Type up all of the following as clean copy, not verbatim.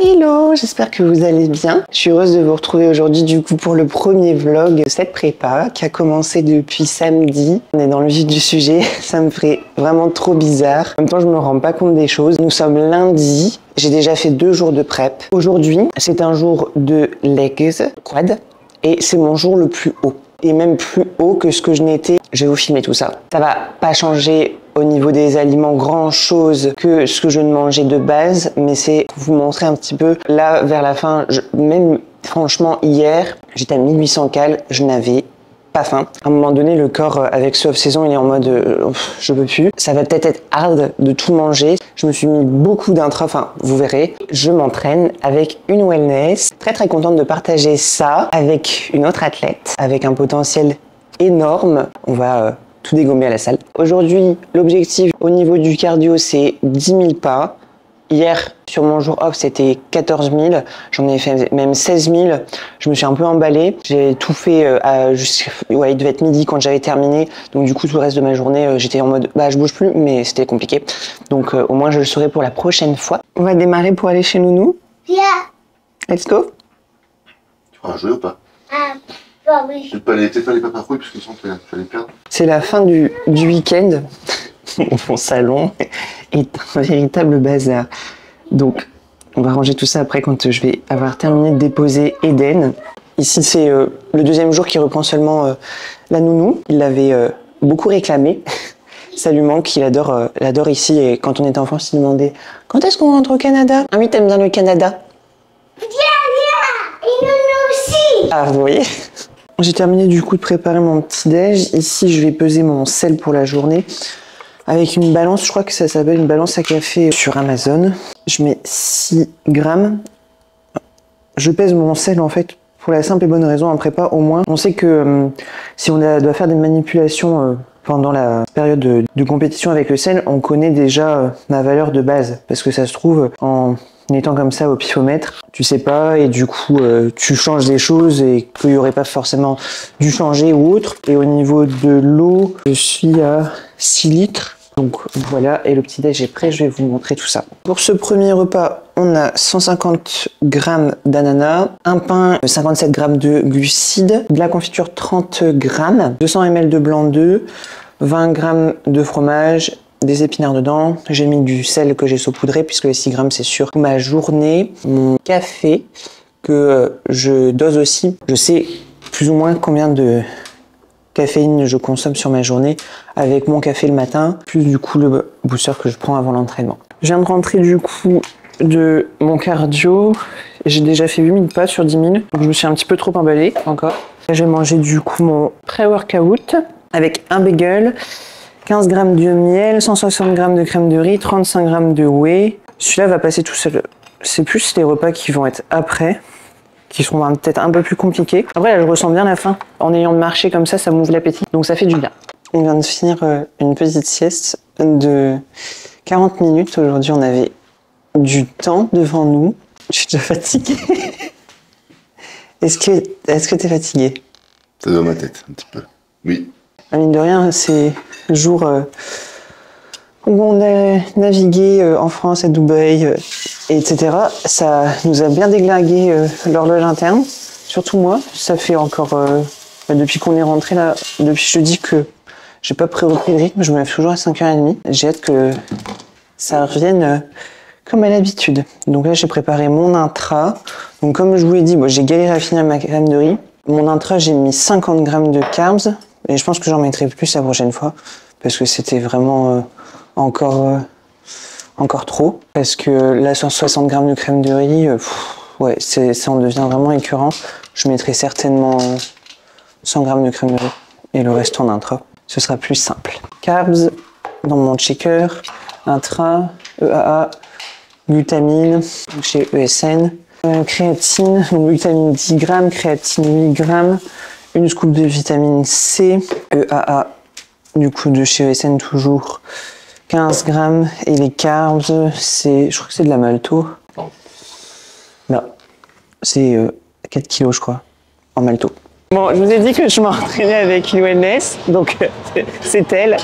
Hello, j'espère que vous allez bien. Je suis heureuse de vous retrouver aujourd'hui du coup pour le premier vlog de cette prépa qui a commencé depuis samedi. On est dans le vif du sujet, ça me ferait vraiment trop bizarre. En même temps, je me rends pas compte des choses. Nous sommes lundi, j'ai déjà fait 2 jours de prep. Aujourd'hui, c'est un jour de legs, quad, et c'est mon jour le plus haut. Et même plus haut que ce que je n'étais. Je vais vous filmer tout ça. Ça va pas changer au niveau des aliments grand chose que ce que je ne mangeais de base, mais c'est pour vous montrer un petit peu là vers la fin. Même franchement hier, j'étais à 1800 cales, je n'avais pas faim. À un moment donné, le corps avec ce off-saison, il est en mode je peux plus. Ça va peut-être être hard de tout manger. Je me suis mis beaucoup d'intra, enfin vous verrez. Je m'entraîne avec une wellness. Très contente de partager ça avec une autre athlète avec un potentiel énorme. On va tout dégommer à la salle. Aujourd'hui, l'objectif au niveau du cardio, c'est 10 000 pas. Hier, sur mon jour off, c'était 14 000. J'en ai fait même 16 000. Je me suis un peu emballée. J'ai tout fait il devait être midi quand j'avais terminé. Donc du coup, tout le reste de ma journée, j'étais en mode, je bouge plus, mais c'était compliqué. Donc au moins, je le saurai pour la prochaine fois. On va démarrer pour aller chez Nounou. Yeah. Let's go. Tu vas jouer ou pas? Bah oui. Peut-être pas les papafouilles parce que sinon tu vas les perdre. C'est la fin du week-end. Mon salon est un véritable bazar. Donc, on va ranger tout ça après quand je vais avoir terminé de déposer Eden. Ici, c'est le 2e jour qui reprend seulement la nounou. Il l'avait beaucoup réclamé. Ça lui manque, il adore ici. Et quand on était enfant, il se demandait quand est-ce qu'on rentre au Canada? Ah oui, t'aimes bien le Canada? Viens. Et nous aussi. Ah, vous voyez? J'ai terminé du coup de préparer mon petit déj. Ici, je vais peser mon sel pour la journée avec une balance. Je crois que ça s'appelle une balance à café sur Amazon. Je mets 6 grammes. Je pèse mon sel en fait pour la simple et bonne raison en prépa au moins. On sait que si on doit faire des manipulations pendant la période de compétition avec le sel, on connaît déjà ma valeur de base. Parce que ça se trouve en étant comme ça au pifomètre, tu sais pas et du coup tu changes des choses et qu'il n'y aurait pas forcément dû changer ou autre. Et au niveau de l'eau, je suis à 6 litres. Donc voilà, et le petit déj est prêt, je vais vous montrer tout ça. Pour ce premier repas, on a 150 g d'ananas, un pain, 57 g de glucides, de la confiture 30 g, 200 ml de blanc d'œuf, 20 g de fromage, des épinards dedans. J'ai mis du sel que j'ai saupoudré puisque les 6 grammes c'est sur ma journée. Mon café que je dose aussi. Je sais plus ou moins combien de caféine je consomme sur ma journée avec mon café le matin, plus du coup le booster que je prends avant l'entraînement. Je viens de rentrer du coup de mon cardio. J'ai déjà fait 8000 pas sur 10 000. Donc je me suis un petit peu trop emballée encore. J'ai mangé du coup mon pré-workout avec un bagel, 15 g de miel, 160 g de crème de riz, 35 g de whey. Celui-là va passer tout seul. C'est plus les repas qui vont être après, qui seront peut-être un peu plus compliqués. Après là, je ressens bien la faim. En ayant marché comme ça m'ouvre l'appétit. Donc ça fait du bien. On vient de finir une petite sieste de 40 minutes. Aujourd'hui, on avait du temps devant nous. Je suis déjà fatiguée. Est-ce que t'es fatiguée? C'est dans ma tête, un petit peu. Oui. Mine de rien, c'est le jour où on a navigué en France, à Dubaï, etc. Ça nous a bien déglingué l'horloge interne. Surtout moi, ça fait encore depuis qu'on est rentré là, depuis jeudi que j'ai pas repris le rythme, je me lève toujours à 5h30. J'ai hâte que ça revienne comme à l'habitude. Donc là, j'ai préparé mon intra. Donc comme je vous l'ai dit, j'ai galéré à finir ma crème de riz. Mon intra, j'ai mis 50 g de carbs. Et je pense que j'en mettrai plus la prochaine fois. Parce que c'était vraiment encore trop. Parce que là, 160 g de crème de riz, ouais, ça en devient vraiment écœurant. Je mettrai certainement 100 g de crème de riz. Et le reste en intra. Ce sera plus simple. Carbs dans mon shaker. Intra, EAA, glutamine chez ESN. Créatine, donc glutamine 10 g, créatine 8 g. Une scoop de vitamine C, EAA, du coup de chez ESN toujours, 15 g. Et les carbs, je crois que c'est de la malto. Là, c'est 4 kg je crois, en malto. Bon, je vous ai dit que je m'entraînais avec une wellness, donc c'est elle.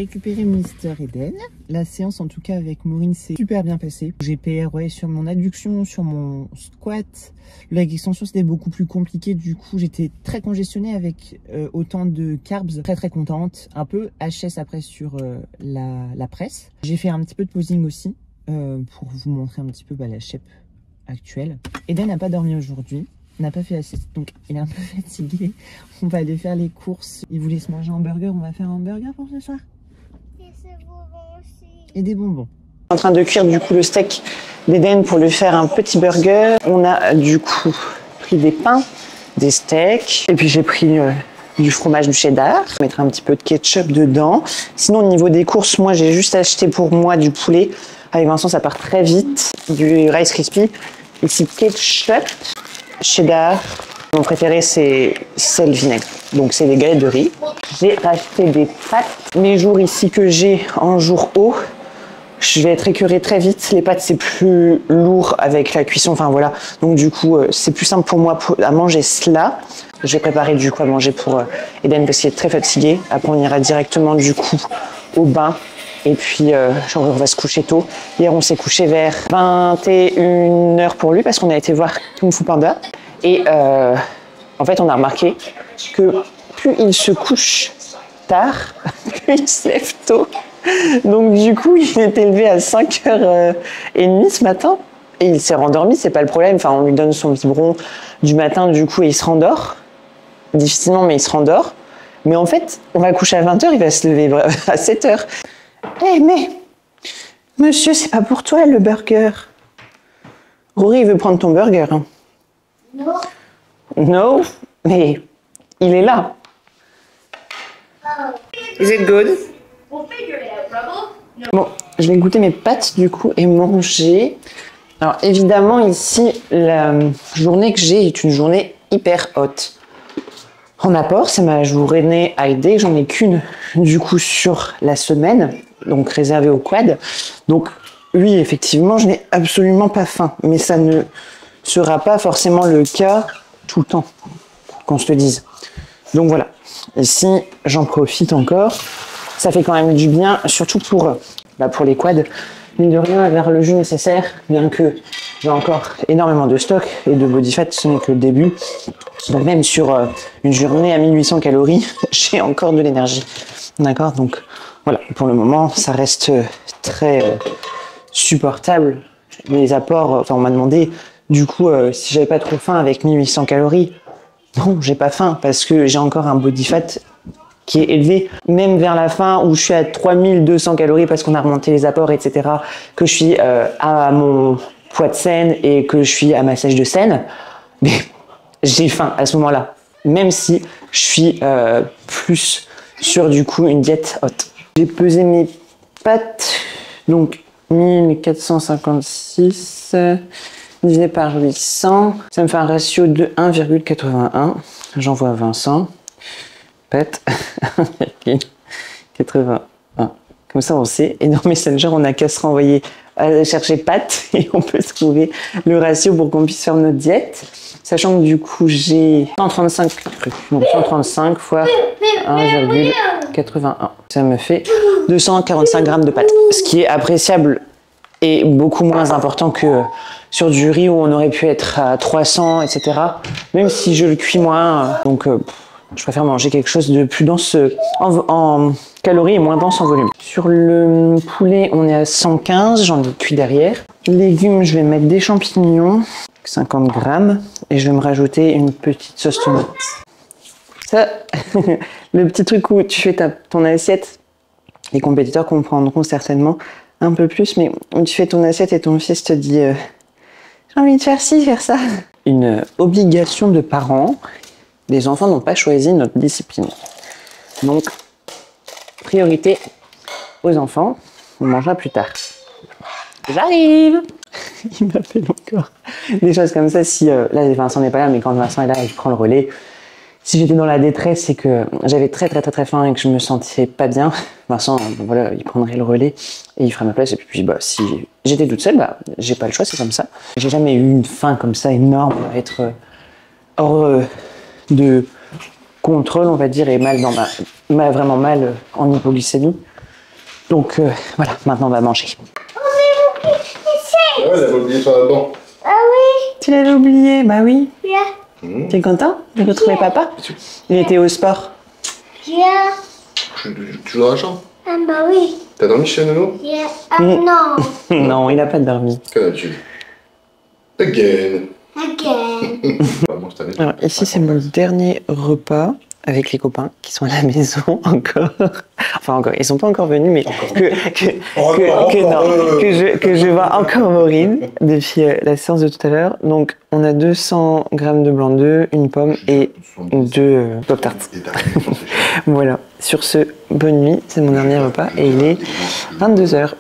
récupéré Mister Eden. La séance, en tout cas avec Maureen, s'est super bien passée. J'ai PROé sur mon adduction, sur mon squat. Le leg extension, c'était beaucoup plus compliqué. Du coup, j'étais très congestionnée avec autant de carbs. Très contente. Un peu HS après sur la presse. J'ai fait un petit peu de posing aussi pour vous montrer un petit peu la shape actuelle. Eden n'a pas dormi aujourd'hui. N'a pas fait la sieste, donc il est un peu fatigué. On va aller faire les courses. Il voulait se manger un burger. On va faire un burger pour ce soir. Et des bonbons. En train de cuire du coup le steak d'Eden pour lui faire un petit burger. On a du coup pris des pains, des steaks, et puis j'ai pris du fromage du cheddar. Je vais mettre un petit peu de ketchup dedans. Sinon au niveau des courses, moi j'ai juste acheté pour moi du poulet. Avec Vincent ça part très vite. Du Rice Krispies. Ici ketchup, cheddar. Mon préféré c'est sel vinaigre. Donc c'est des galettes de riz. J'ai racheté des pâtes. Mes jours ici que j'ai en jour haut, je vais être écœurée très vite. Les pâtes c'est plus lourd avec la cuisson. Enfin voilà. Donc du coup c'est plus simple pour moi à manger cela. Je vais préparer du coup à manger pour Eden parce qu'il est très fatigué. Après on ira directement du coup au bain. Et puis on va se coucher tôt. Hier on s'est couché vers 21h pour lui parce qu'on a été voir Kung Fu Panda. Et en fait on a remarqué que plus il se couche tard, plus il se lève tôt. Donc du coup il était levé à 5h30 ce matin. Et il s'est rendormi, c'est pas le problème. Enfin on lui donne son biberon du matin du coup et il se rendort. Difficilement mais il se rendort. Mais en fait on va coucher à 20h, il va se lever à 7h. Eh mais, monsieur, c'est pas pour toi le burger. Rory, il veut prendre ton burger. Hein. Non. No, mais il est là. Is it good? Bon, je vais goûter mes pâtes du coup et manger. Alors évidemment ici, la journée que j'ai est une journée hyper haute. En apport, c'est ma journée AID, j'en ai qu'une du coup sur la semaine, donc réservée au quad. Donc oui, effectivement, je n'ai absolument pas faim, mais ça ne sera pas forcément le cas tout le temps, qu'on se le dise. Donc voilà, ici, j'en profite encore. Ça fait quand même du bien, surtout pour les quads. Mine de rien, vers le jus nécessaire, bien que j'ai encore énormément de stock et de body fat, ce n'est que le début. Donc même sur une journée à 1800 calories, j'ai encore de l'énergie. D'accord? Donc voilà, pour le moment, ça reste très supportable. Les apports, enfin on m'a demandé du coup si j'avais pas trop faim avec 1800 calories. Non, j'ai pas faim parce que j'ai encore un body fat qui est élevé, même vers la fin où je suis à 3200 calories parce qu'on a remonté les apports, etc., que je suis à mon poids de scène et que je suis à ma sèche de scène, mais j'ai faim à ce moment-là, même si je suis plus sur du coup une diète haute. J'ai pesé mes pâtes, donc 1456 divisé par 800, ça me fait un ratio de 1,81. J'envoie à Vincent. Pâtes 1,81. Comme ça on sait. Et dans Messenger, on n'a qu'à se renvoyer à chercher pâtes et on peut trouver le ratio pour qu'on puisse faire notre diète. Sachant que du coup j'ai 135 cru. Donc 135 fois 1,81. Ça me fait 245 grammes de pâtes. Ce qui est appréciable et beaucoup moins important que sur du riz où on aurait pu être à 300, etc. Même si je le cuis moins. Donc je préfère manger quelque chose de plus dense en calories et moins dense en volume. Sur le poulet, on est à 115, j'en ai cuit derrière. Légumes, je vais mettre des champignons, 50 grammes, et je vais me rajouter une petite sauce tomate. Ça, le petit truc où tu fais ton assiette, les compétiteurs comprendront certainement un peu plus, mais où tu fais ton assiette et ton fils te dit j'ai envie de faire ci, faire ça. Une obligation de parents. Les enfants n'ont pas choisi notre discipline. Donc, priorité aux enfants, on mangera plus tard. J'arrive. Il m'appelle encore. Des choses comme ça, si là Vincent n'est pas là, mais quand Vincent est là, il prend le relais. Si j'étais dans la détresse, c'est que j'avais très faim et que je me sentais pas bien, Vincent, voilà, il prendrait le relais et il ferait ma place. Et puis bah, si j'étais toute seule, bah, j'ai pas le choix, c'est comme ça. J'ai jamais eu une faim comme ça énorme, à être hors de contrôle, on va dire, et mal dans vraiment mal en hypoglycémie. Donc voilà, maintenant on va manger. On est ici. Ah ouais, elle avait oublié sur la banc. Ah oui. Tu l'avais oublié? Bah oui. Viens. T'es content de retrouver papa? Il était au sport. Viens. Tu joues dans la chambre? Ah bah oui. T'as dormi chez Nono? Viens. Ah non. Non, il a pas dormi. Qu'en as-tu? Again. Again. Mange ta lettre. Alors ici c'est mon dernier repas avec les copains qui sont à la maison encore. Enfin encore, ils sont pas encore venus mais que je vois encore Maureen depuis la séance de tout à l'heure. Donc on a 200 grammes de blanc d'œuf, une pomme et 2 Pop-Tarts. Voilà. Sur ce, bonne nuit, c'est mon dernier repas et il est 22 h.